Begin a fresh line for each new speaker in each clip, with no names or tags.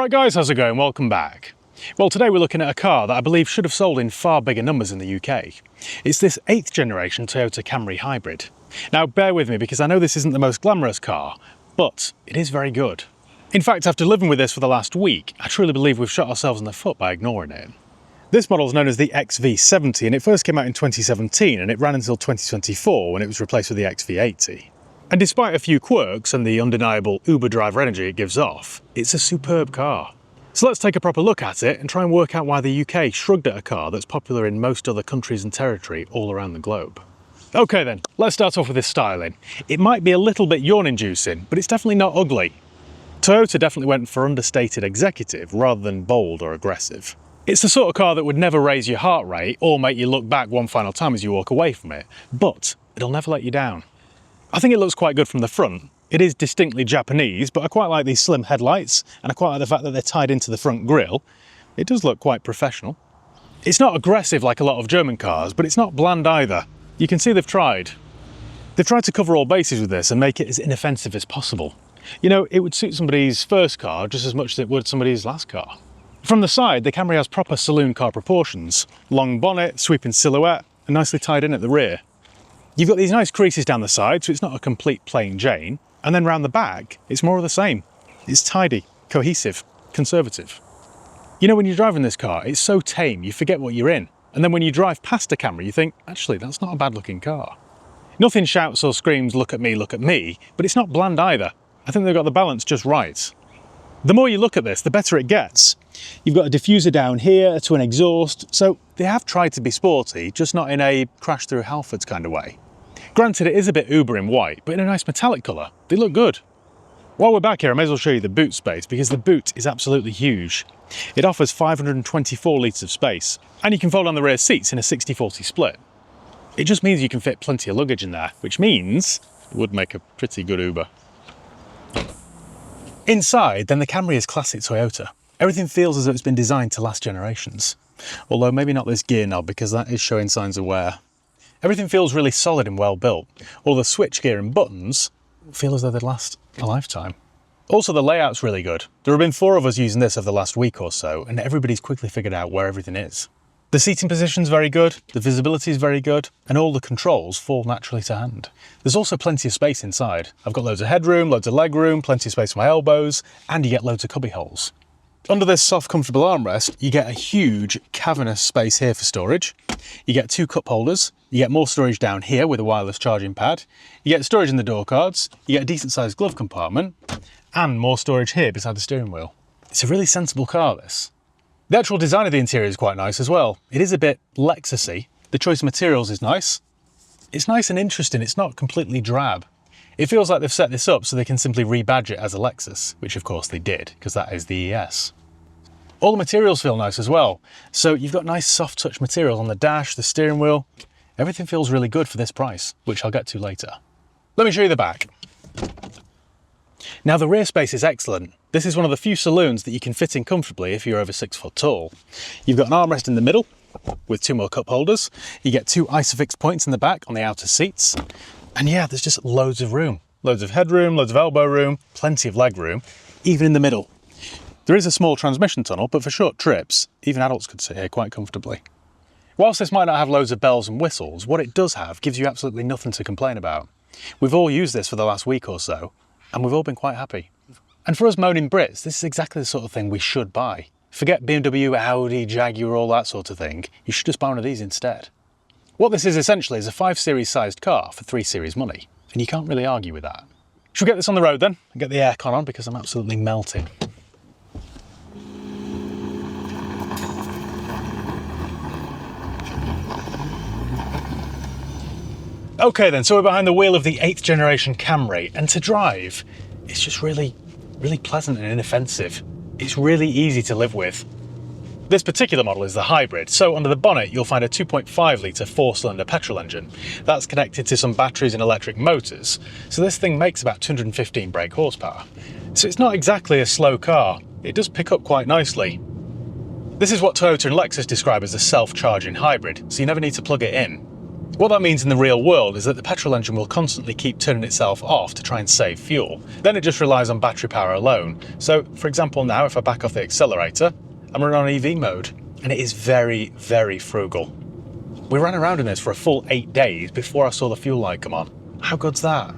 Alright guys, how's it going? Welcome back. Well, today we're looking at a car that I believe should have sold in far bigger numbers in the UK. It's this 8th generation Toyota Camry Hybrid. Now bear with me because I know this isn't the most glamorous car, but it is very good. In fact, after living with this for the last week, I truly believe we've shot ourselves in the foot by ignoring it. This model is known as the XV70 and it first came out in 2017 and it ran until 2024 when it was replaced with the XV80. And despite a few quirks and the undeniable Uber driver energy it gives off, it's a superb car. So let's take a proper look at it and try and work out why the UK shrugged at a car that's popular in most other countries and territory all around the globe. Okay then, let's start off with this styling. It might be a little bit yawn-inducing, but it's definitely not ugly. Toyota definitely went for understated executive rather than bold or aggressive. It's the sort of car that would never raise your heart rate or make you look back one final time as you walk away from it, but it'll never let you down. I think it looks quite good from the front. It is distinctly Japanese, but I quite like these slim headlights and I quite like the fact that they're tied into the front grille. It does look quite professional. It's not aggressive like a lot of German cars, but it's not bland either. You can see they've tried. They've tried to cover all bases with this and make it as inoffensive as possible. You know, it would suit somebody's first car just as much as it would somebody's last car. From the side, the Camry has proper saloon car proportions. Long bonnet, sweeping silhouette, and nicely tied in at the rear. You've got these nice creases down the side, so it's not a complete plain Jane. And then round the back, it's more of the same. It's tidy, cohesive, conservative. You know, when you're driving this car, it's so tame, you forget what you're in. And then when you drive past a Camry, you think, actually, that's not a bad looking car. Nothing shouts or screams, look at me, but it's not bland either. I think they've got the balance just right. The more you look at this, the better it gets. You've got a diffuser down here to an exhaust, so they have tried to be sporty, just not in a crash through Halfords kind of way. Granted, it is a bit Uber in white, but in a nice metallic colour. They look good. While we're back here, I may as well show you the boot space because the boot is absolutely huge. It offers 524 litres of space, and you can fold down the rear seats in a 60-40 split. It just means you can fit plenty of luggage in there, which means it would make a pretty good Uber. Inside, then the Camry is classic Toyota. Everything feels as though it's been designed to last generations. Although maybe not this gear knob because that is showing signs of wear. Everything feels really solid and well built. All the switchgear and buttons feel as though they'd last a lifetime. Also, the layout's really good. There have been 4 of us using this over the last week or so, and everybody's quickly figured out where everything is. The seating position's very good, the visibility is very good, and all the controls fall naturally to hand. There's also plenty of space inside. I've got loads of headroom, loads of legroom, plenty of space for my elbows, and you get loads of cubby holes. Under this soft, comfortable armrest, you get a huge cavernous space here for storage. You get 2 cup holders. You get more storage down here with a wireless charging pad. You get storage in the door cards. You get a decent sized glove compartment and more storage here beside the steering wheel. It's a really sensible car, this. The actual design of the interior is quite nice as well. It is a bit Lexus-y. The choice of materials is nice. It's nice and interesting. It's not completely drab. It feels like they've set this up so they can simply rebadge it as a Lexus, which of course they did, because that is the ES. All the materials feel nice as well. So you've got nice soft touch materials on the dash, the steering wheel. Everything feels really good for this price, which I'll get to later. Let me show you the back. Now the rear space is excellent. This is one of the few saloons that you can fit in comfortably if you're over 6 foot tall. You've got an armrest in the middle with 2 more cup holders. You get 2 isofix points in the back on the outer seats. And yeah, there's just loads of room. Loads of headroom, loads of elbow room, plenty of leg room, even in the middle. There is a small transmission tunnel, but for short trips, even adults could sit here quite comfortably. Whilst this might not have loads of bells and whistles, what it does have gives you absolutely nothing to complain about. We've all used this for the last week or so, and we've all been quite happy. And for us moaning Brits, this is exactly the sort of thing we should buy. Forget BMW, Audi, Jaguar, all that sort of thing. You should just buy one of these instead. What this is essentially is a 5 Series sized car for 3 Series money, and you can't really argue with that. Should we get this on the road then, and get the aircon on because I'm absolutely melting. Okay then, so we're behind the wheel of the 8th generation Camry, and to drive, it's just really pleasant and inoffensive. It's really easy to live with. This particular model is the hybrid, so under the bonnet you'll find a 2.5 litre 4-cylinder petrol engine. That's connected to some batteries and electric motors, so this thing makes about 215 brake horsepower. So it's not exactly a slow car, it does pick up quite nicely. This is what Toyota and Lexus describe as a self-charging hybrid, so you never need to plug it in. What that means in the real world is that the petrol engine will constantly keep turning itself off to try and save fuel. Then it just relies on battery power alone. So, for example, now if I back off the accelerator, I'm running on EV mode, and it is very, very frugal. We ran around in this for a full 8 days before I saw the fuel light come on. How good's that?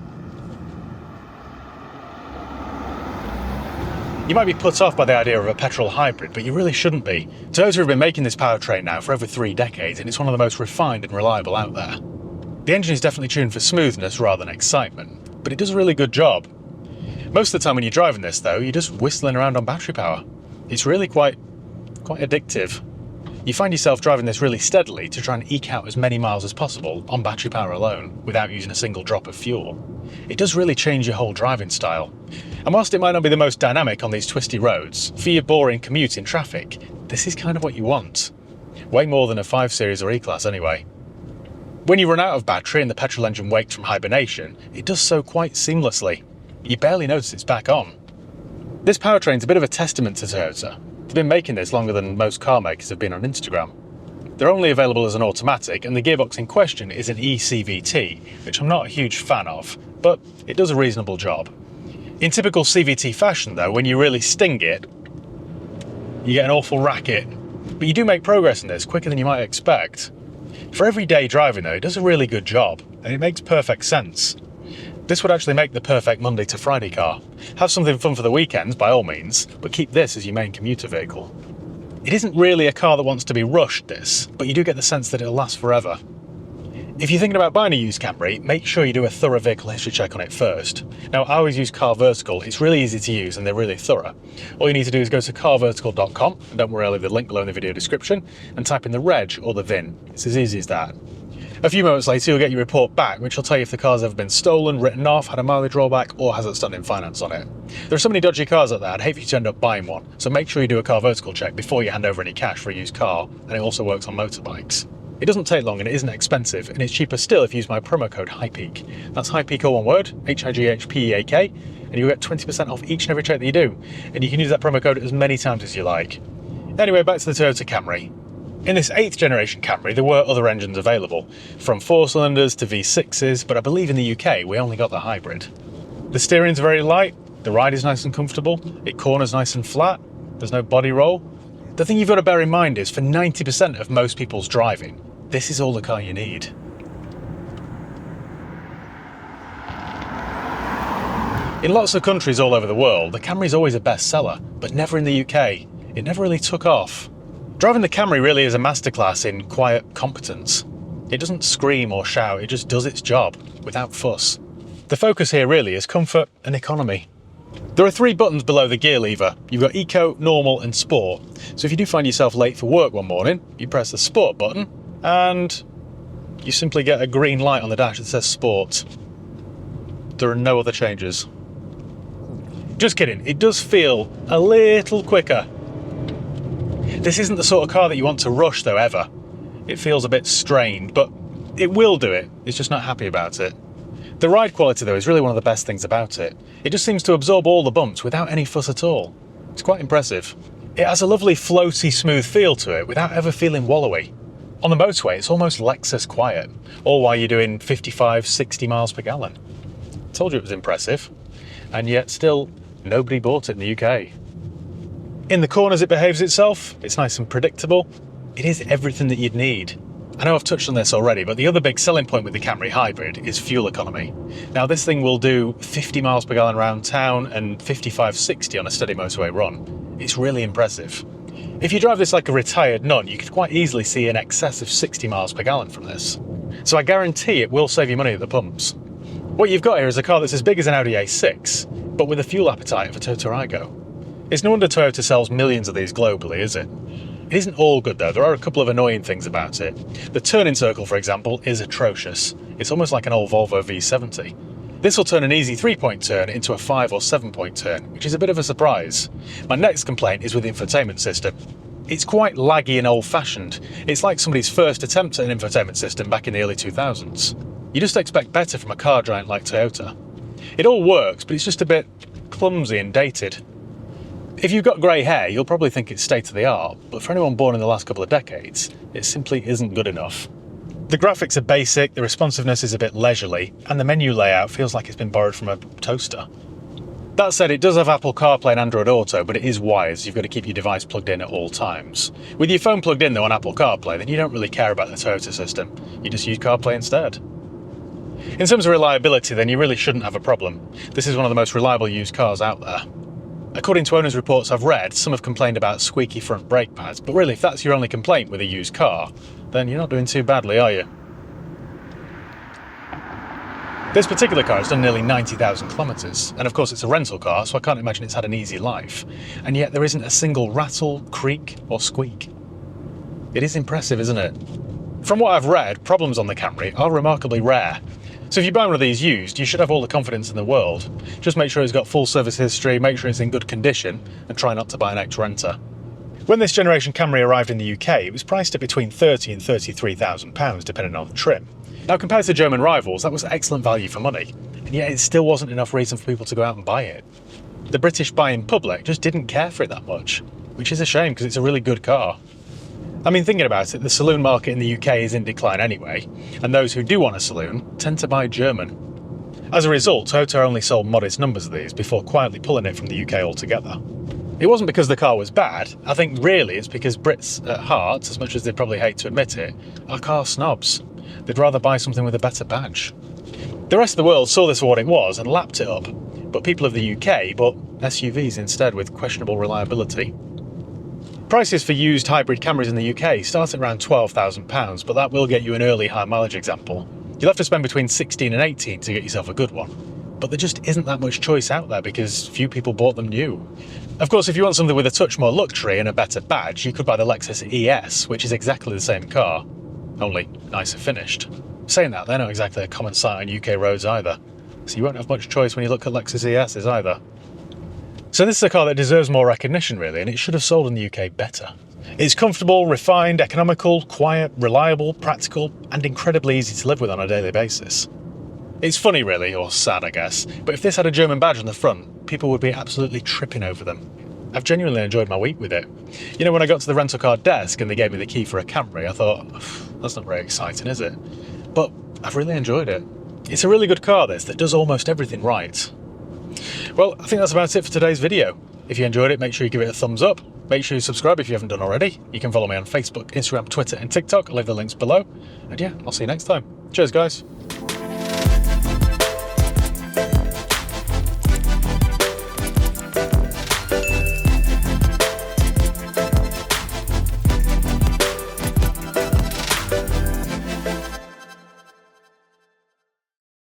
You might be put off by the idea of a petrol hybrid, but you really shouldn't be. Toyota have been making this powertrain now for over 3 decades, and it's one of the most refined and reliable out there. The engine is definitely tuned for smoothness rather than excitement, but it does a really good job. Most of the time when you're driving this though, you're just whistling around on battery power. It's really quite addictive. You find yourself driving this really steadily to try and eke out as many miles as possible on battery power alone without using a single drop of fuel. It does really change your whole driving style. And whilst it might not be the most dynamic on these twisty roads, for your boring commute in traffic, this is kind of what you want. Way more than a 5 Series or E-Class anyway. When you run out of battery and the petrol engine wakes from hibernation, it does so quite seamlessly. You barely notice it's back on. This powertrain's a bit of a testament to Toyota. They've been making this longer than most car makers have been on Instagram. They're only available as an automatic, and the gearbox in question is an eCVT, which I'm not a huge fan of, but it does a reasonable job. In typical CVT fashion though, when you really sting it, you get an awful racket. But you do make progress in this quicker than you might expect. For everyday driving though, it does a really good job, and it makes perfect sense. This would actually make the perfect Monday to Friday car. Have something fun for the weekends by all means, but keep this as your main commuter vehicle. It isn't really a car that wants to be rushed this, but you do get the sense that it'll last forever. If you're thinking about buying a used Camry, make sure you do a thorough vehicle history check on it first. Now, I always use Car Vertical. It's really easy to use and they're really thorough. All you need to do is go to carvertical.com, and don't worry, I'll leave the link below in the video description, and type in the reg or the VIN. It's as easy as that. A few moments later, you'll get your report back, which will tell you if the car's ever been stolen, written off, had a mileage drawback, or has outstanding finance on it. There are so many dodgy cars out there, I'd hate for you to end up buying one, so make sure you do a Car Vertical check before you hand over any cash for a used car, and it also works on motorbikes. It doesn't take long and it isn't expensive, and it's cheaper still if you use my promo code HIGHPEAK. That's HIGHPEAK all one word, HIGHPEAK, and you'll get 20% off each and every check that you do, and you can use that promo code as many times as you like. Anyway, back to the Toyota Camry. In this 8th generation Camry, there were other engines available, from 4-cylinders to V6s, but I believe in the UK we only got the hybrid. The steering's very light, the ride is nice and comfortable, it corners nice and flat, there's no body roll. The thing you've got to bear in mind is, for 90% of most people's driving, this is all the car you need. In lots of countries all over the world, the Camry's always a bestseller, but never in the UK. It never really took off. Driving the Camry really is a masterclass in quiet competence. It doesn't scream or shout, it just does its job, without fuss. The focus here really is comfort and economy. There are 3 buttons below the gear lever. You've got Eco, Normal and Sport. So if you do find yourself late for work one morning, you press the Sport button and you simply get a green light on the dash that says Sport. There are no other changes. Just kidding, it does feel a little quicker. This isn't the sort of car that you want to rush though, ever. It feels a bit strained, but it will do it. It's just not happy about it. The ride quality though is really one of the best things about it. It just seems to absorb all the bumps without any fuss at all. It's quite impressive. It has a lovely floaty smooth feel to it without ever feeling wallowy. On the motorway it's almost Lexus quiet, all while you're doing 55-60 miles per gallon. Told you it was impressive, and yet still nobody bought it in the UK. In the corners it behaves itself, it's nice and predictable. It is everything that you'd need. I know I've touched on this already, but the other big selling point with the Camry Hybrid is fuel economy. Now this thing will do 50 miles per gallon around town and 55-60 on a steady motorway run. It's really impressive. If you drive this like a retired nun, you could quite easily see in excess of 60 miles per gallon from this. So I guarantee it will save you money at the pumps. What you've got here is a car that's as big as an Audi A6, but with a fuel appetite of a Toyota Aygo. It's no wonder Toyota sells millions of these globally, is it? It isn't all good though, there are a couple of annoying things about it. The turning circle, for example, is atrocious. It's almost like an old Volvo V70. This will turn an easy 3-point turn into a 5 or 7-point turn, which is a bit of a surprise. My next complaint is with the infotainment system. It's quite laggy and old-fashioned. It's like somebody's first attempt at an infotainment system back in the early 2000s. You just expect better from a car giant like Toyota. It all works, but it's just a bit clumsy and dated. If you've got grey hair, you'll probably think it's state of the art, but for anyone born in the last couple of decades, it simply isn't good enough. The graphics are basic, the responsiveness is a bit leisurely, and the menu layout feels like it's been borrowed from a toaster. That said, it does have Apple CarPlay and Android Auto, but it is wires. You've got to keep your device plugged in at all times. With your phone plugged in though on Apple CarPlay, then you don't really care about the Toyota system. You just use CarPlay instead. In terms of reliability, then you really shouldn't have a problem. This is one of the most reliable used cars out there. According to owners' reports I've read, some have complained about squeaky front brake pads, but really if that's your only complaint with a used car, then you're not doing too badly, are you? This particular car has done nearly 90,000 kilometres, and of course it's a rental car, so I can't imagine it's had an easy life, and yet there isn't a single rattle, creak or squeak. It is impressive, isn't it? From what I've read, problems on the Camry are remarkably rare. So if you buy one of these used, you should have all the confidence in the world. Just make sure it's got full service history, make sure it's in good condition, and try not to buy an ex-renter. When this generation Camry arrived in the UK, it was priced at between £30,000 and £33,000 depending on the trim. Now compared to German rivals, that was excellent value for money, and yet it still wasn't enough reason for people to go out and buy it. The British buying public just didn't care for it that much, which is a shame because it's a really good car. I mean, thinking about it, the saloon market in the UK is in decline anyway, and those who do want a saloon tend to buy German. As a result, Toyota only sold modest numbers of these before quietly pulling it from the UK altogether. It wasn't because the car was bad. I think really it's because Brits at heart, as much as they'd probably hate to admit it, are car snobs. They'd rather buy something with a better badge. The rest of the world saw this for what it was and lapped it up, but people of the UK bought SUVs instead with questionable reliability. Prices for used hybrid Camrys in the UK start at around £12,000, but that will get you an early high mileage example. You'll have to spend between 16 and 18 to get yourself a good one. But there just isn't that much choice out there because few people bought them new. Of course, if you want something with a touch more luxury and a better badge, you could buy the Lexus ES, which is exactly the same car, only nicer finished. Saying that, they're not exactly a common sight on UK roads either, so you won't have much choice when you look at Lexus ESs either. So this is a car that deserves more recognition really, and it should have sold in the UK better. It's comfortable, refined, economical, quiet, reliable, practical, and incredibly easy to live with on a daily basis. It's funny really, or sad I guess, but if this had a German badge on the front, people would be absolutely tripping over them. I've genuinely enjoyed my week with it. You know, when I got to the rental car desk and they gave me the key for a Camry, I thought, that's not very exciting, is it? But I've really enjoyed it. It's a really good car this, that does almost everything right. Well, I think that's about it for today's video. If you enjoyed it, make sure you give it a thumbs up. Make sure you subscribe if you haven't done already. You can follow me on Facebook, Instagram, Twitter and TikTok. I'll leave the links below. And yeah, I'll see you next time. Cheers guys.